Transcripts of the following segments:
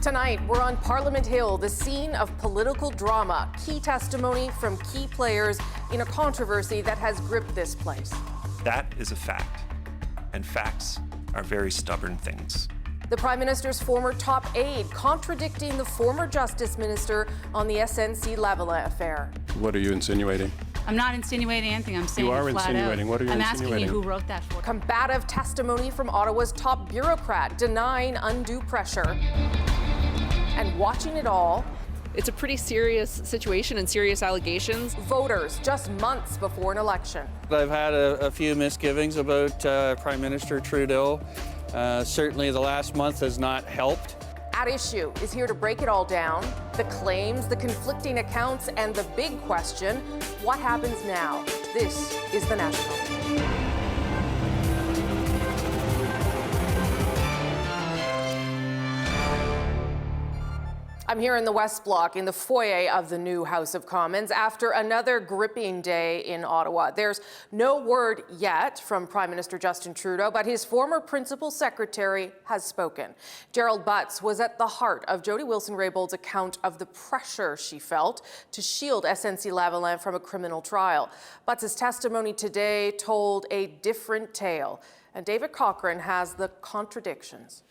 Tonight, we're on Parliament Hill, the scene of political drama. Key testimony from key players in a controversy that has gripped this place. That is a fact, and facts are very stubborn things. The Prime Minister's former top aide contradicting the former Justice Minister on the SNC-Lavalin affair. What are you insinuating? I'm not insinuating anything. I'm saying you are flat insinuating. out. What are you I'm insinuating? asking you who wrote that for. Combative testimony from Ottawa's top bureaucrat denying undue pressure. And watching it all, it's a pretty serious situation and serious allegations. Voters just months before an election. I've had a few misgivings about Prime Minister Trudeau. Certainly the last month has not helped. At Issue is here to break it all down. The claims, the conflicting accounts, and the big question, what happens now? This is The National. I'm here in the West Block in the foyer of the new House of Commons after another gripping day in Ottawa. There's no word yet from Prime Minister Justin Trudeau, but his former principal secretary has spoken. Gerald Butts was at the heart of Jody Wilson-Raybould's account of the pressure she felt to shield SNC-Lavalin from a criminal trial. Butts' testimony today told a different tale, and David Cochrane has the contradictions.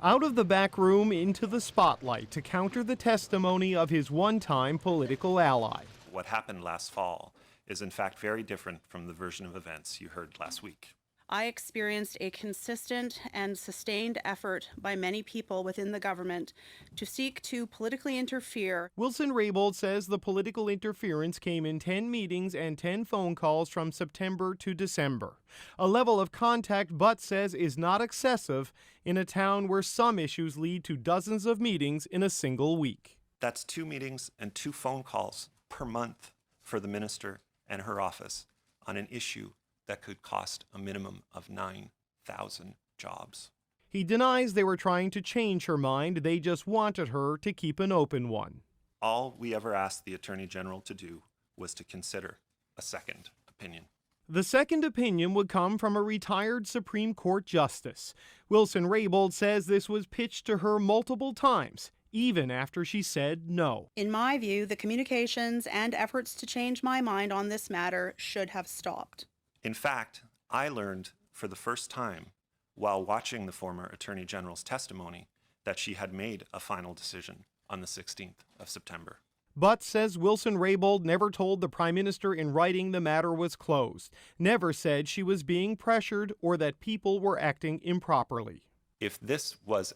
Out of the back room into the spotlight to counter the testimony of his one-time political ally. What happened last fall is in fact very different from the version of events you heard last week. I experienced a consistent and sustained effort by many people within the government to seek to politically interfere. Wilson-Raybould says the political interference came in 10 meetings and 10 phone calls from September to December. A level of contact Butts says is not excessive in a town where some issues lead to dozens of meetings in a single week. That's 2 meetings and 2 phone calls per month for the minister and her office on an issue that could cost a minimum of 9,000 jobs. He denies they were trying to change her mind. They just wanted her to keep an open one. All we ever asked the Attorney General to do was to consider a second opinion. The second opinion would come from a retired Supreme Court justice. Wilson-Raybould says this was pitched to her multiple times, even after she said no. In my view, the communications and efforts to change my mind on this matter should have stopped. In fact, I learned for the first time while watching the former Attorney General's testimony that she had made a final decision on the 16th of September. Butts says Wilson-Raybould never told the Prime Minister in writing the matter was closed, never said she was being pressured or that people were acting improperly. If this was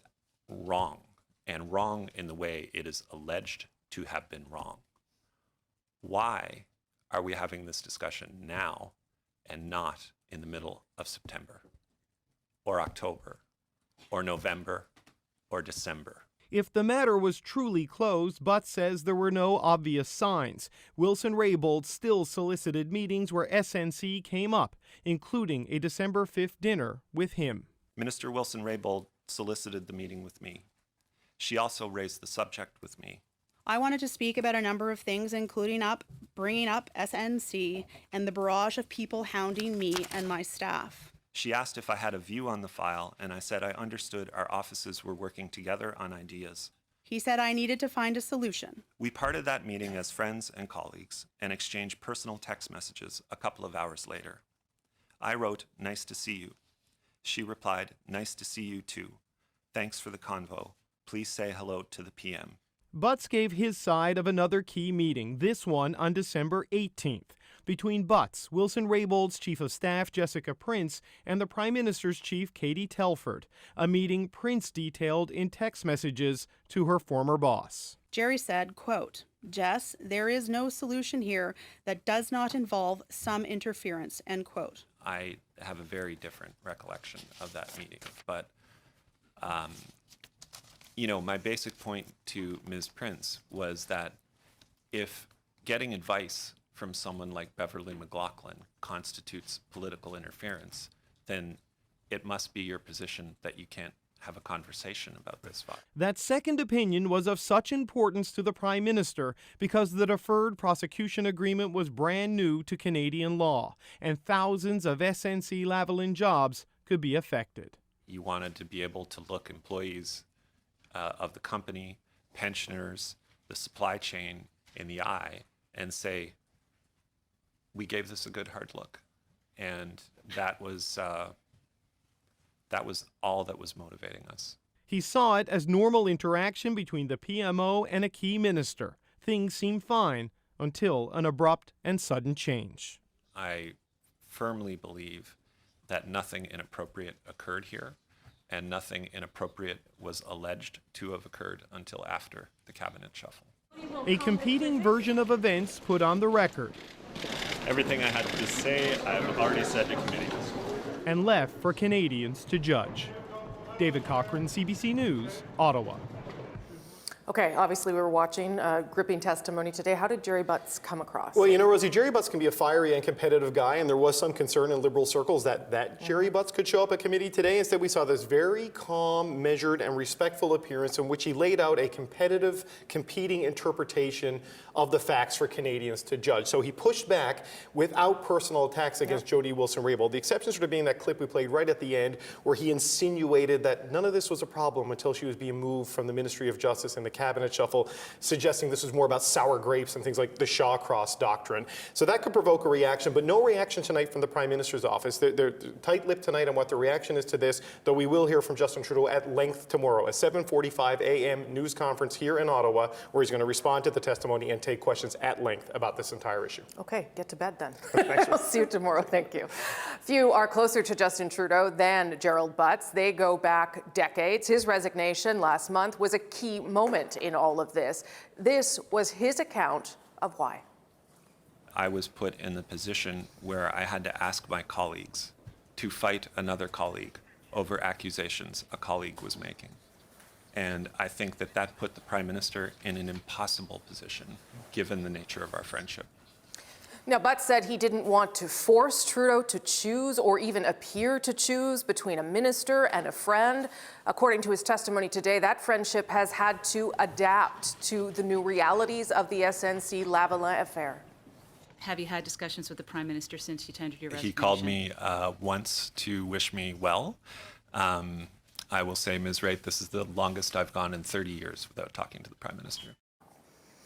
wrong, and wrong in the way it is alleged to have been wrong, why are we having this discussion now and not in the middle of September, or October, or November, or December? If the matter was truly closed, Butts says there were no obvious signs. Wilson-Raybould still solicited meetings where SNC came up, including a December 5th dinner with him. Minister Wilson-Raybould solicited the meeting with me. She also raised the subject with me. I wanted to speak about a number of things, including bringing up SNC and the barrage of people hounding me and my staff. She asked if I had a view on the file, and I said I understood our offices were working together on ideas. He said I needed to find a solution. We parted that meeting as friends and colleagues and exchanged personal text messages a couple of hours later. I wrote, "Nice to see you." She replied, "Nice to see you too. Thanks for the convo. Please say hello to the PM." Butts gave his side of another key meeting, this one on December 18th, between Butts, Wilson-Raybould's Chief of Staff, Jessica Prince, and the Prime Minister's Chief, Katie Telford, a meeting Prince detailed in text messages to her former boss. Jerry said, quote, "Jess, there is no solution here that does not involve some interference," end quote. I have a very different recollection of that meeting, but my basic point to Ms. Prince was that if getting advice from someone like Beverly McLaughlin constitutes political interference, then it must be your position that you can't have a conversation about this file. That second opinion was of such importance to the Prime Minister because the deferred prosecution agreement was brand new to Canadian law, and thousands of SNC-Lavalin jobs could be affected. You wanted to be able to look employees of the company, pensioners, the supply chain in the eye and say, we gave this a good hard look. And that was all that was motivating us. He saw it as normal interaction between the PMO and a key minister. Things seemed fine until an abrupt and sudden change. I firmly believe that nothing inappropriate occurred here, and nothing inappropriate was alleged to have occurred until after the cabinet shuffle. A competing version of events put on the record Everything I had to say, I've already said to committee. and left for Canadians to judge. David Cochran, CBC News, Ottawa. Okay, obviously we were watching gripping testimony today. How did Jerry Butts come across? Well, you know, Rosie, Jerry Butts can be a fiery and competitive guy, and there was some concern in Liberal circles that Jerry Butts could show up at committee today. Instead, we saw this very calm, measured, and respectful appearance in which he laid out a competitive, competing interpretation of the facts for Canadians to judge. So he pushed back without personal attacks against Jody Wilson-Raybould. The exception sort of being that clip we played right at the end where he insinuated that none of this was a problem until she was being moved from the Ministry of Justice and the cabinet shuffle, suggesting this was more about sour grapes and things like the Shawcross doctrine. So that could provoke a reaction, but no reaction tonight from the Prime Minister's office. They're tight-lipped tonight on what the reaction is to this, though we will hear from Justin Trudeau at length tomorrow, a 7:45 a.m. news conference here in Ottawa, where he's going to respond to the testimony and take questions at length about this entire issue. Okay, get to bed then. I'll see you tomorrow. Thank you. Few are closer to Justin Trudeau than Gerald Butts. They go back decades. His resignation last month was a key moment in all of this. This was his account of why. I was put in the position where I had to ask my colleagues to fight another colleague over accusations a colleague was making. And I think that put the Prime Minister in an impossible position, given the nature of our friendship. Now, Butts said he didn't want to force Trudeau to choose or even appear to choose between a minister and a friend. According to his testimony today, that friendship has had to adapt to the new realities of the SNC-Lavalin affair. Have you had discussions with the Prime Minister since you tendered your resignation? He called me once to wish me well. I will say, Ms. Wright, this is the longest I've gone in 30 years without talking to the Prime Minister.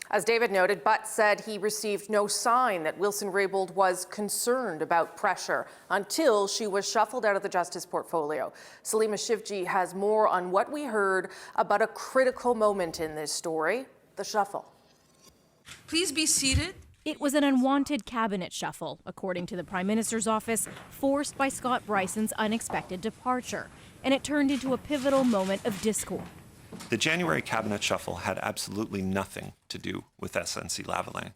As David noted, Butts said he received no sign that Wilson-Raybould was concerned about pressure until she was shuffled out of the Justice portfolio. Salima Shivji has more on what we heard about a critical moment in this story, the shuffle. Please be seated. It was an unwanted cabinet shuffle, according to the Prime Minister's office, forced by Scott Bryson's unexpected departure. And it turned into a pivotal moment of discord. The January cabinet shuffle had absolutely nothing to do with SNC-Lavalin.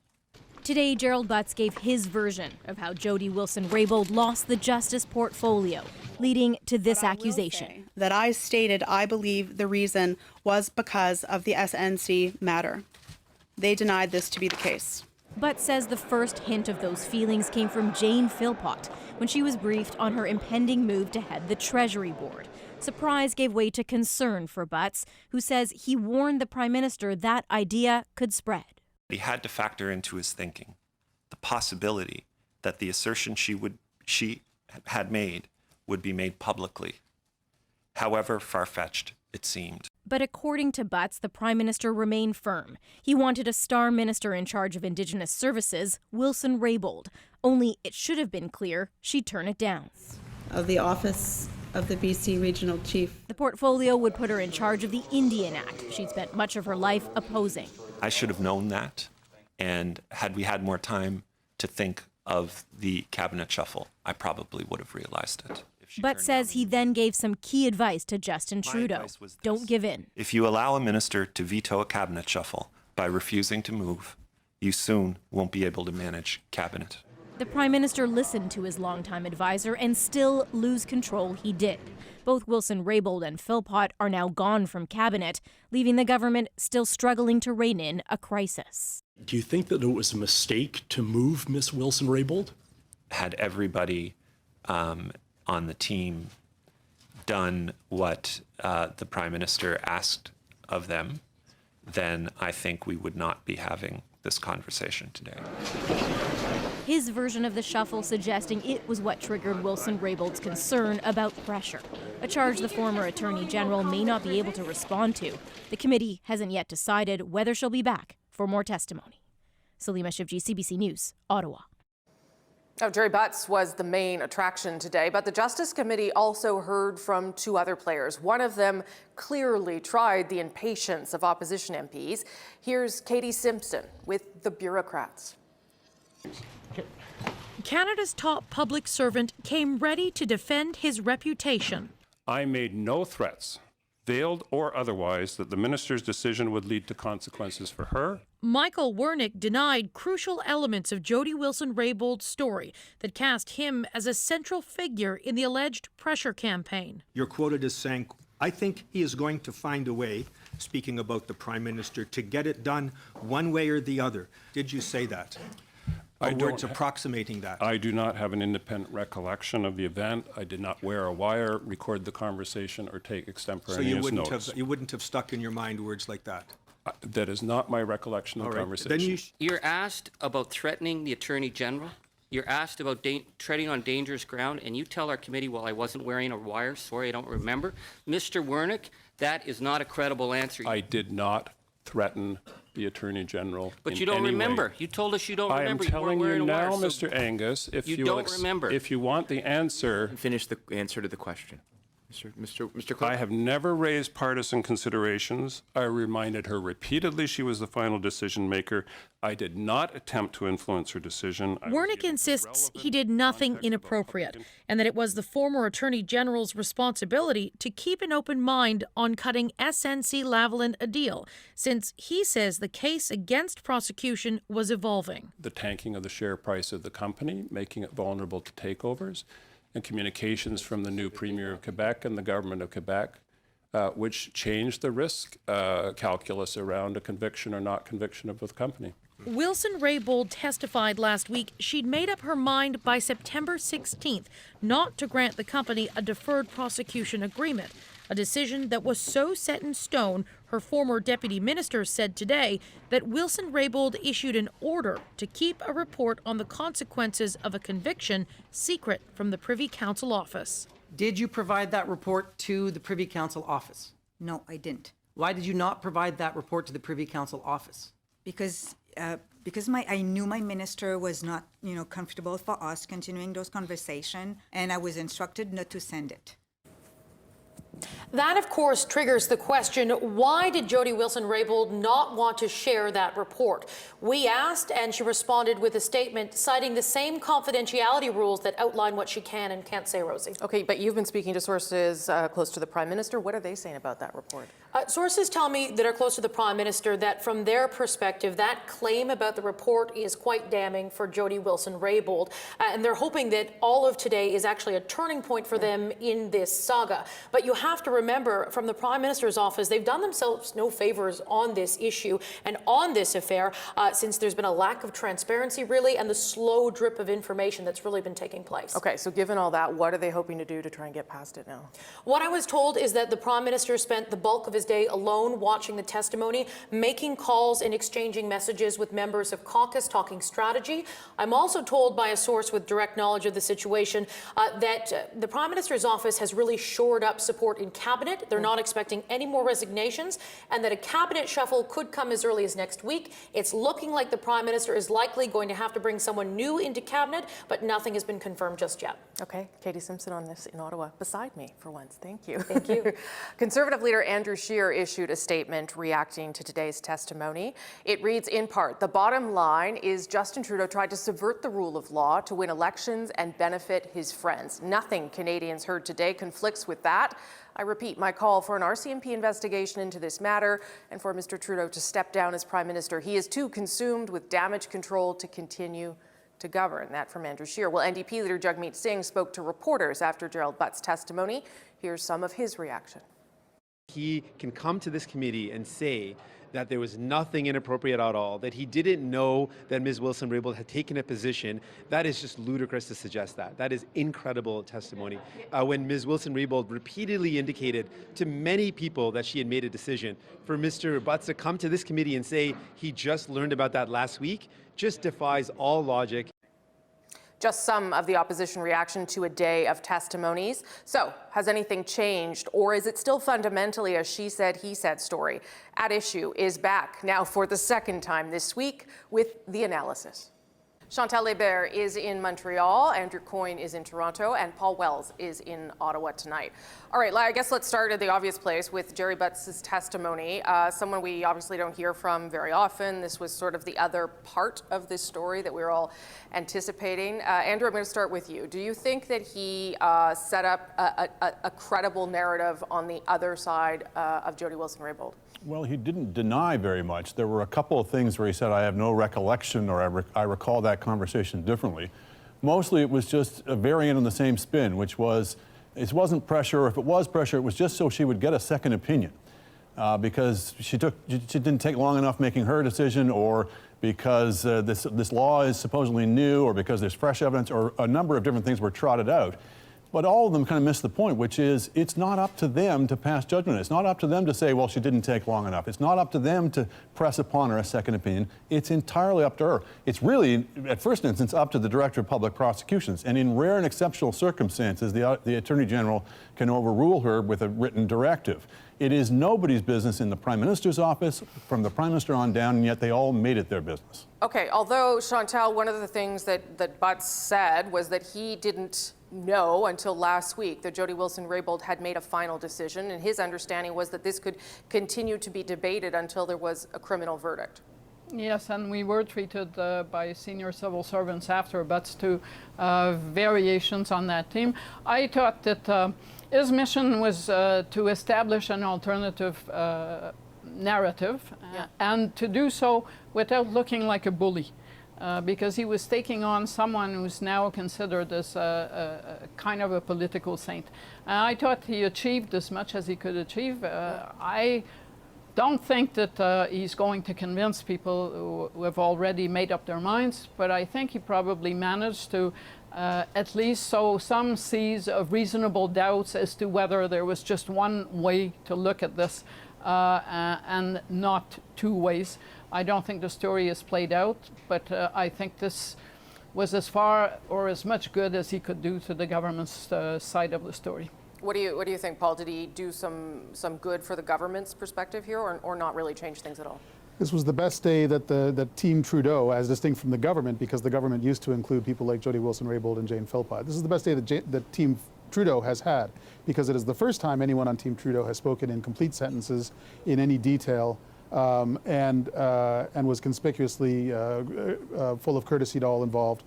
Today, Gerald Butts gave his version of how Jody Wilson-Raybould lost the Justice portfolio, leading to this accusation. That I stated I believe the reason was because of the SNC matter. They denied this to be the case. Butts says the first hint of those feelings came from Jane Philpott when she was briefed on her impending move to head the Treasury Board. Surprise gave way to concern for Butts, who says he warned the Prime Minister that idea could spread. He had to factor into his thinking the possibility that the assertion she had made would be made publicly, however far-fetched it seemed. But according to Butts, the Prime Minister remained firm. He wanted a star minister in charge of Indigenous Services, Wilson-Raybould. Only it should have been clear she'd turn it down. Of the office of the BC Regional Chief. The portfolio would put her in charge of the Indian Act she'd spent much of her life opposing. I should have known that, and had we had more time to think of the cabinet shuffle, I probably would have realized it. Butts says he then gave some key advice to Justin Trudeau. Don't give in. If you allow a minister to veto a cabinet shuffle by refusing to move, you soon won't be able to manage cabinet. The Prime Minister listened to his longtime advisor and still lose control he did. Both Wilson-Raybould and Philpott are now gone from cabinet, leaving the government still struggling to rein in a crisis. Do you think that it was a mistake to move Miss Wilson-Raybould? Had everybody on the team done what the Prime Minister asked of them, then I think we would not be having this conversation today. His version of the shuffle suggesting it was what triggered Wilson-Raybould's concern about pressure. a charge the former Attorney General may not be able to respond to. The committee hasn't yet decided whether she'll be back for more testimony. Salima Shivji, CBC News, Ottawa. Now, Jerry Butts was the main attraction today, but the Justice Committee also heard from two other players. One of them clearly tried the impatience of opposition MPs. Here's Katie Simpson with the bureaucrats. Canada's top public servant came ready to defend his reputation. I made no threats, veiled or otherwise, that the minister's decision would lead to consequences for her. Michael Wernick denied crucial elements of Jody Wilson-Raybould's story that cast him as a central figure in the alleged pressure campaign. You're quoted as saying, I think he is going to find a way, speaking about the Prime Minister, to get it done one way or the other. Did you say that? Or words approximating that? I do not have an independent recollection of the event. I did not wear a wire, record the conversation, or take extemporaneous notes. So you wouldn't have stuck in your mind words like that? That is not my recollection of the conversation. Then You're asked about threatening the Attorney General. You're asked about treading on dangerous ground, and you tell our committee, well, I wasn't wearing a wire. Sorry, I don't remember. Mr. Wernick, that is not a credible answer. I did not threaten the Attorney General. But you don't remember. You told us you don't remember. I am telling you now, wire, Mr. Angus, if you don't remember. If you want the answer, finish the answer to the question. Mr. Clark. I have never raised partisan considerations. I reminded her repeatedly she was the final decision maker. I did not attempt to influence her decision. Wernick insists he did nothing inappropriate and that it was the former Attorney General's responsibility to keep an open mind on cutting SNC-Lavalin a deal, since he says the case against prosecution was evolving. The tanking of the share price of the company, making it vulnerable to takeovers, and communications from the new Premier of Quebec and the Government of Quebec, which changed the risk calculus around a conviction or not conviction of the company. Wilson-Raybould testified last week she'd made up her mind by September 16th not to grant the company a deferred prosecution agreement, a decision that was so set in stone, her former deputy minister said today that Wilson-Raybould issued an order to keep a report on the consequences of a conviction secret from the Privy Council office. Did you provide that report to the Privy Council office? No, I didn't. Why did you not provide that report to the Privy Council office? Because I knew my minister was not, comfortable for us continuing those conversations, and I was instructed not to send it. That, of course, triggers the question, why did Jody Wilson-Raybould not want to share that report? We asked, and she responded with a statement citing the same confidentiality rules that outline what she can and can't say, Rosie. Okay, but you've been speaking to sources close to the Prime Minister. What are they saying about that report? Sources tell me that are close to the Prime Minister that from their perspective, that claim about the report is quite damning for Jody Wilson-Raybould. And they're hoping that all of today is actually a turning point for them in this saga. But you have to remember, from the Prime Minister's office, they've done themselves no favors on this issue and on this affair since there's been a lack of transparency, really, and the slow drip of information that's really been taking place. Okay, so given all that, what are they hoping to do to try and get past it now? What I was told is that the Prime Minister spent the bulk of his day alone watching the testimony, making calls and exchanging messages with members of caucus, talking strategy. I'm also told by a source with direct knowledge of the situation that the Prime Minister's office has really shored up support in cabinet. They're not expecting any more resignations, and that a cabinet shuffle could come as early as next week. It's looking like the Prime Minister is likely going to have to bring someone new into cabinet, but nothing has been confirmed just yet. Okay, Katie Simpson on this in Ottawa, beside me for once. Thank you. Thank you. Conservative leader Andrew Scheer issued a statement reacting to today's testimony. It reads in part, the bottom line is Justin Trudeau tried to subvert the rule of law to win elections and benefit his friends. Nothing Canadians heard today conflicts with that. I repeat my call for an RCMP investigation into this matter and for Mr. Trudeau to step down as Prime Minister. He is too consumed with damage control to continue to govern. That from Andrew Scheer. Well, NDP leader Jagmeet Singh spoke to reporters after Gerald Butt's testimony. Here's some of his reaction. He can come to this committee and say that there was nothing inappropriate at all, that he didn't know that Ms. Wilson-Raybould had taken a position. That is just ludicrous to suggest that. That is incredible testimony. When Ms. Wilson-Raybould repeatedly indicated to many people that she had made a decision, for Mr. Butts to come to this committee and say he just learned about that last week just defies all logic. Just some of the opposition reaction to a day of testimonies. So, has anything changed, or is it still fundamentally a she said, he said story? At Issue is back now for the second time this week with the analysis. Chantal Hébert is in Montreal, Andrew Coyne is in Toronto, and Paul Wells is in Ottawa tonight. All right, I guess let's start at the obvious place with Jerry Butts' testimony. Someone we obviously don't hear from very often. This was sort of the other part of this story that we were all anticipating. Andrew, I'm going to start with you. Do you think that he set up a credible narrative on the other side of Jody Wilson-Raybould? Well, he didn't deny very much. There were a couple of things where he said, I have no recollection, or I recall that conversation differently. Mostly it was just a variant on the same spin, which was, it wasn't pressure, or if it was pressure, it was just so she would get a second opinion. Because she didn't take long enough making her decision, or because this law is supposedly new, or because there's fresh evidence, or a number of different things were trotted out. But all of them kind of miss the point, which is it's not up to them to pass judgment. It's not up to them to say, well, she didn't take long enough. It's not up to them to press upon her a second opinion. It's entirely up to her. It's really, at first instance, up to the Director of Public Prosecutions. And in rare and exceptional circumstances, the Attorney General can overrule her with a written directive. It is nobody's business in the Prime Minister's office, from the Prime Minister on down, and yet they all made it their business. Okay, although, Chantal, one of the things that Butts said was that he didn't know until last week that Jody Wilson-Raybould had made a final decision, and his understanding was that this could continue to be debated until there was a criminal verdict. Yes, and we were treated by senior civil servants after Butts to variations on that theme. I thought that his mission was to establish an alternative narrative, and to do so without looking like a bully. Because he was taking on someone who's now considered as a kind of a political saint. I thought he achieved as much as he could achieve. I don't think that he's going to convince people who have already made up their minds, but I think he probably managed to at least sow some seeds of reasonable doubts as to whether there was just one way to look at this and not two ways. I don't think the story is played out, but I think this was as far or as much good as he could do to the government's side of the story. What do you think, Paul? Did he do some good for the government's perspective here, or not really change things at all? This was the best day that Team Trudeau, as distinct from the government, because the government used to include people like Jody Wilson-Raybould and Jane Philpott. This is the best day that Team Trudeau has had, because it is the first time anyone on Team Trudeau has spoken in complete sentences in any detail, and was conspicuously full of courtesy to all involved.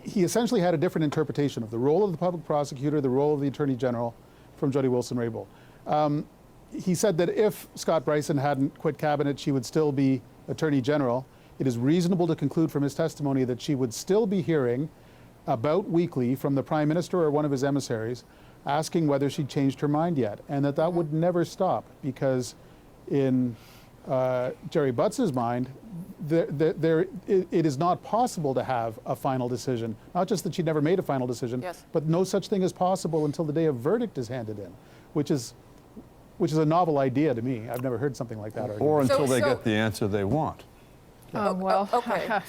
He essentially had a different interpretation of the role of the public prosecutor, the role of the Attorney General from Jody Wilson-Raybould. He said that if Scott Bryson hadn't quit cabinet, she would still be Attorney General. It is reasonable to conclude from his testimony that she would still be hearing about weekly from the Prime Minister or one of his emissaries asking whether she'd changed her mind yet, and that would never stop, because in Jerry Butts' mind, it is not possible to have a final decision. Not just that she never made a final decision, but no such thing is possible until the day a verdict is handed in, which is a novel idea to me. I've never heard something like that. Or until they get the answer they want. Well, okay.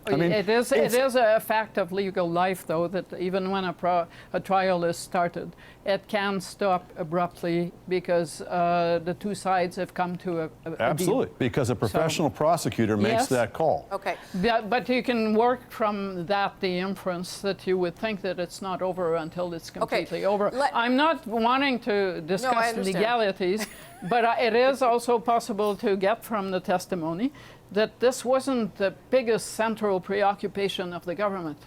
I mean, it is a fact of legal life, though, that even when a trial is started, it can stop abruptly because the two sides have come to a absolutely, deal. Because a professional prosecutor makes that call. Okay. But you can work from that the inference that you would think that it's not over until it's completely over. I'm not wanting to discuss legalities, but it is also possible to get from the testimony that this wasn't the biggest central preoccupation of the government.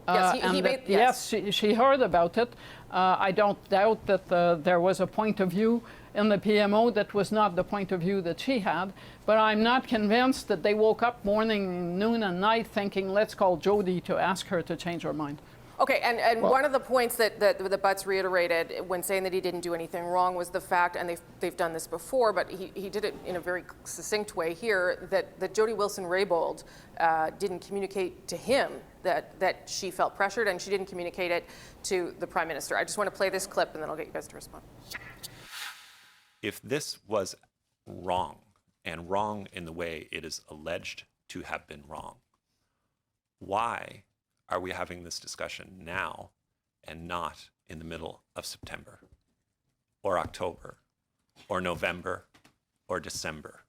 Yes, she heard about it. I don't doubt that there was a point of view in the PMO that was not the point of view that she had, but I'm not convinced that they woke up morning, noon, and night thinking, let's call Jody to ask her to change her mind. Okay, and one of the points that Butts reiterated when saying that he didn't do anything wrong was the fact, and they've done this before, but he did it in a very succinct way here, that Jody Wilson-Raybould didn't communicate to him that she felt pressured, and she didn't communicate it to the Prime Minister. I just want to play this clip, and then I'll get you guys to respond. If this was wrong, and wrong in the way it is alleged to have been wrong, Why are we having this discussion now and not in the middle of September or October or November or December?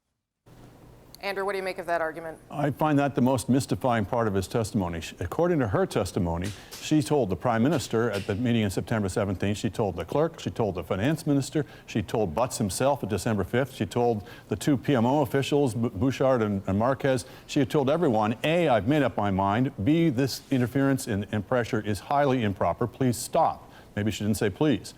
Andrew, what do you make of that argument? I find that the most mystifying part of his testimony. According to her testimony, she told the Prime Minister at the meeting on September 17th, she told the clerk, she told the Finance Minister, she told Butts himself at December 5th, she told the two PMO officials, Bouchard and Marquez, she had told everyone, A, I've made up my mind, B, this interference and pressure is highly improper, please stop. Maybe she didn't say please.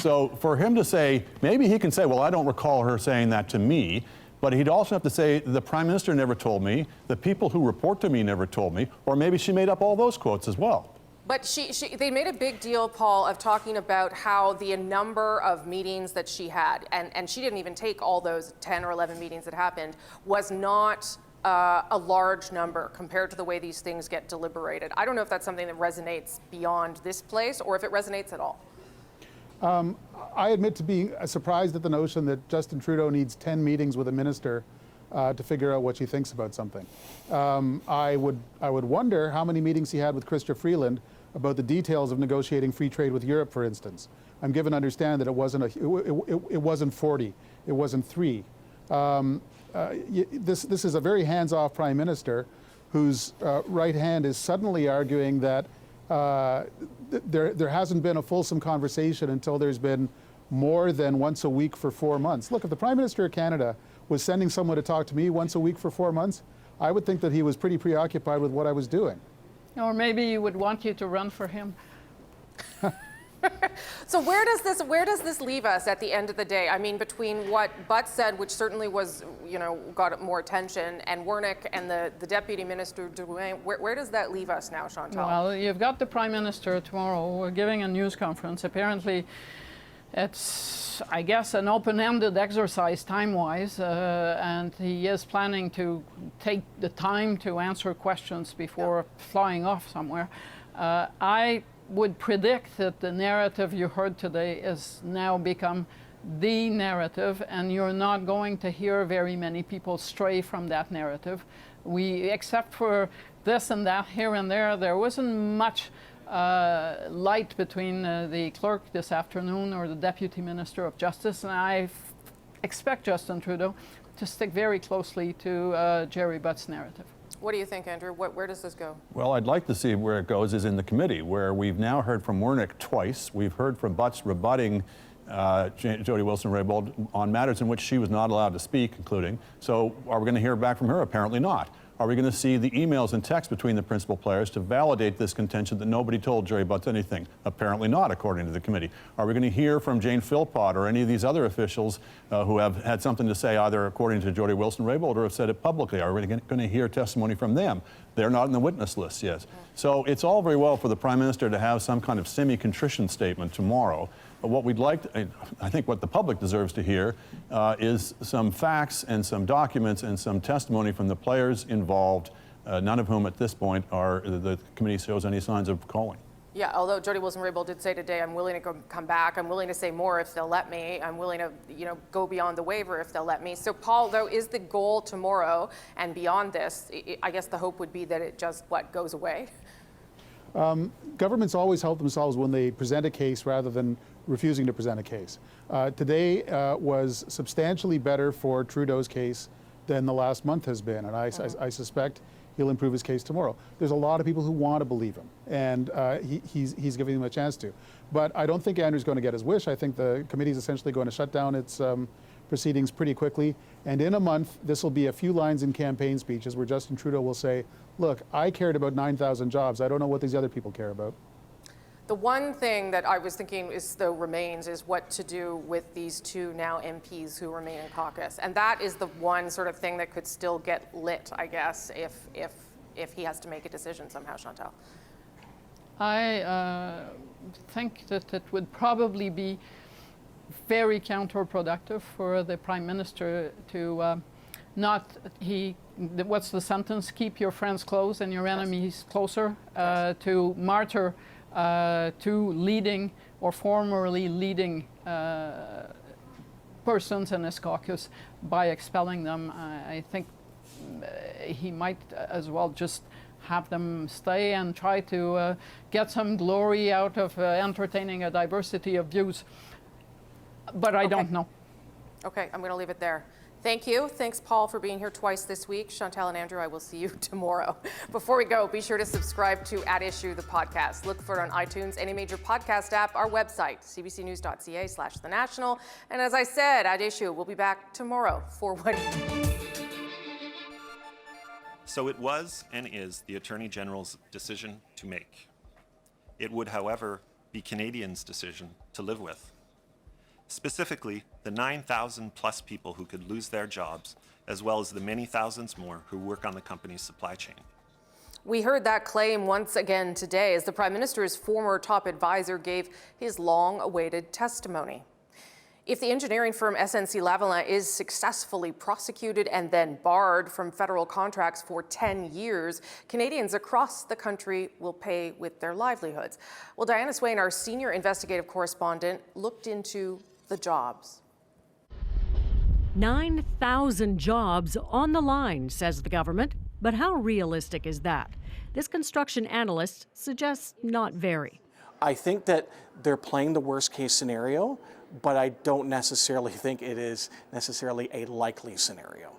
So for him to say, maybe he can say, well, I don't recall her saying that to me, but he'd also have to say, the Prime Minister never told me, the people who report to me never told me, or maybe she made up all those quotes as well. But they made a big deal, Paul, of talking about how the number of meetings that she had, and she didn't even take all those 10 or 11 meetings that happened, was not a large number compared to the way these things get deliberated. I don't know if that's something that resonates beyond this place or if it resonates at all. I admit to being surprised at the notion that Justin Trudeau needs 10 meetings with a minister to figure out what she thinks about something. I would wonder how many meetings he had with Chrystia Freeland about the details of negotiating free trade with Europe, for instance. I'm given to understand that it wasn't 40, it wasn't 3. This is a very hands-off Prime Minister whose right hand is suddenly arguing that there hasn't been a fulsome conversation until there's been more than once a week for 4 months. Look, if the Prime Minister of Canada was sending someone to talk to me once a week for 4 months, I would think that he was pretty preoccupied with what I was doing. Or maybe he would want you to run for him. So where does this leave us at the end of the day? I mean, between what Butts said, which certainly was, got more attention, and Wernick and the Deputy Minister Drouin, where does that leave us now, Chantal? Well, you've got the Prime Minister tomorrow giving a news conference. Apparently, it's, I guess, an open-ended exercise time-wise, and he is planning to take the time to answer questions before flying off somewhere. I would predict that the narrative you heard today is now become the narrative, and you're not going to hear very many people stray from that narrative. Except for this and that here and there wasn't much light between the clerk this afternoon or the Deputy Minister of Justice, and I expect Justin Trudeau to stick very closely to Jerry Butts' narrative. What do you think, Andrew? Where does this go? Well, I'd like to see where it goes is in the committee, where we've now heard from Wernick twice. We've heard from Butts rebutting Jody Wilson-Raybould on matters in which she was not allowed to speak, including. So are we going to hear back from her? Apparently not. Are we going to see the emails and texts between the principal players to validate this contention that nobody told Jerry Butts anything? Apparently not, according to the committee. Are we going to hear from Jane Philpott or any of these other officials who have had something to say either according to Jody Wilson-Raybould or have said it publicly? Are we going to hear testimony from them? They're not in the witness list yet. So it's all very well for the Prime Minister to have some kind of semi-contrition statement tomorrow. But what we'd like, I think what the public deserves to hear is some facts and some documents and some testimony from the players involved, none of whom at this point are the committee shows any signs of calling. Yeah, although Jody Wilson-Raybould did say today, I'm willing to come back. I'm willing to say more if they'll let me. I'm willing to, go beyond the waiver if they'll let me. So, Paul, though, is the goal tomorrow and beyond this, I guess the hope would be that it just, goes away? Governments always help themselves when they present a case rather than refusing to present a case. Today was substantially better for Trudeau's case than the last month has been, and I suspect he'll improve his case tomorrow. There's a lot of people who want to believe him, and he's giving them a chance to. But I don't think Andrew's going to get his wish. I think the committee is essentially going to shut down its proceedings pretty quickly, and in a month, this will be a few lines in campaign speeches where Justin Trudeau will say, look, I cared about 9,000 jobs. I don't know what these other people care about. The one thing that I was thinking remains is what to do with these two now MPs who remain in caucus. And that is the one sort of thing that could still get lit, I guess, if he has to make a decision somehow, Chantal. I think that it would probably be very counterproductive for the Prime Minister to what's the sentence? Keep your friends close and your enemies closer, to martyr two leading or formerly leading persons in his caucus by expelling them. I think he might as well just have them stay and try to get some glory out of entertaining a diversity of views. But I don't know. Okay, I'm going to leave it there. Thank you. Thanks, Paul, for being here twice this week. Chantal and Andrew, I will see you tomorrow. Before we go, be sure to subscribe to At Issue, the podcast. Look for it on iTunes, any major podcast app, our website, cbcnews.ca/The National. And as I said, At Issue, we'll be back tomorrow for what... So it was and is the Attorney General's decision to make. It would, however, be Canadians' decision to live with. Specifically, the 9,000 plus people who could lose their jobs, as well as the many thousands more who work on the company's supply chain. We heard that claim once again today as the Prime Minister's former top advisor gave his long-awaited testimony. If the engineering firm SNC-Lavalin is successfully prosecuted and then barred from federal contracts for 10 years, Canadians across the country will pay with their livelihoods. Well, Diana Swain, our senior investigative correspondent, looked into the jobs. 9,000 jobs on the line, says the government. But how realistic is that? This construction analyst suggests not very. I think that they're playing the worst case scenario, but I don't necessarily think it is necessarily a likely scenario.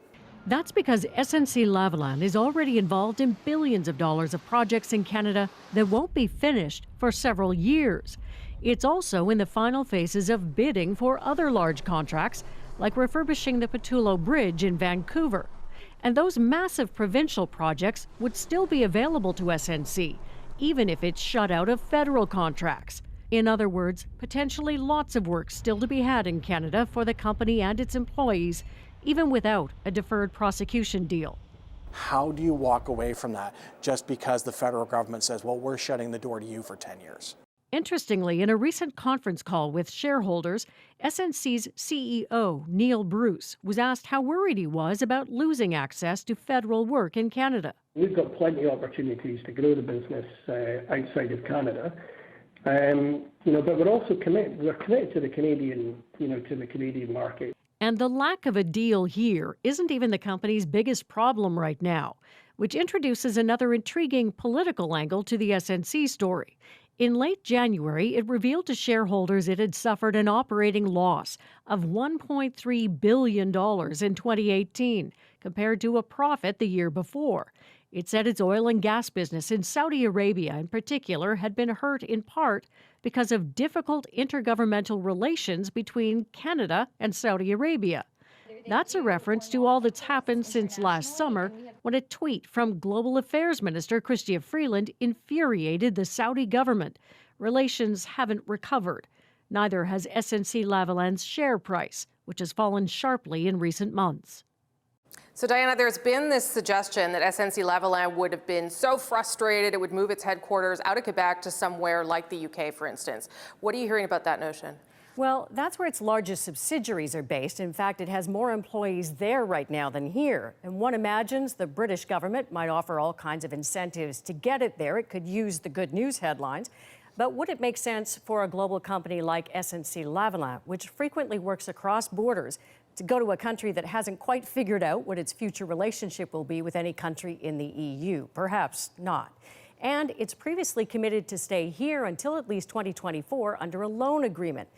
That's because SNC-Lavalin is already involved in billions of dollars of projects in Canada that won't be finished for several years. It's also in the final phases of bidding for other large contracts, like refurbishing the Pattullo Bridge in Vancouver. And those massive provincial projects would still be available to SNC, even if it's shut out of federal contracts. In other words, potentially lots of work still to be had in Canada for the company and its employees, even without a deferred prosecution deal. How do you walk away from that just because the federal government says, well, we're shutting the door to you for 10 years? Interestingly, in a recent conference call with shareholders, SNC's CEO, Neil Bruce, was asked how worried he was about losing access to federal work in Canada. We've got plenty of opportunities to grow the business outside of Canada. But we're also committed to the Canadian, to the Canadian market. And the lack of a deal here isn't even the company's biggest problem right now, which introduces another intriguing political angle to the SNC story. In late January, it revealed to shareholders it had suffered an operating loss of $1.3 billion in 2018, compared to a profit the year before. It said its oil and gas business in Saudi Arabia in particular had been hurt in part because of difficult intergovernmental relations between Canada and Saudi Arabia. That's a reference to all that's happened since last summer, when a tweet from Global Affairs Minister Chrystia Freeland infuriated the Saudi government. Relations haven't recovered. Neither has SNC-Lavalin's share price, which has fallen sharply in recent months. So, Diana, there's been this suggestion that SNC-Lavalin would have been so frustrated it would move its headquarters out of Quebec to somewhere like the UK, for instance. What are you hearing about that notion? Well, that's where its largest subsidiaries are based. In fact, it has more employees there right now than here. And one imagines the British government might offer all kinds of incentives to get it there. It could use the good news headlines. But would it make sense for a global company like SNC-Lavalin, which frequently works across borders, to go to a country that hasn't quite figured out what its future relationship will be with any country in the EU? Perhaps not. And it's previously committed to stay here until at least 2024 under a loan agreement.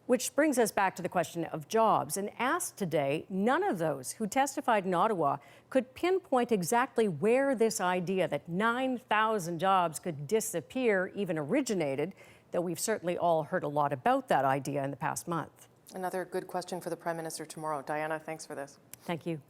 Which brings us back to the question of jobs. And asked today, none of those who testified in Ottawa could pinpoint exactly where this idea that 9,000 jobs could disappear even originated, though we've certainly all heard a lot about that idea in the past month. Another good question for the Prime Minister tomorrow. Diana, thanks for this. Thank you.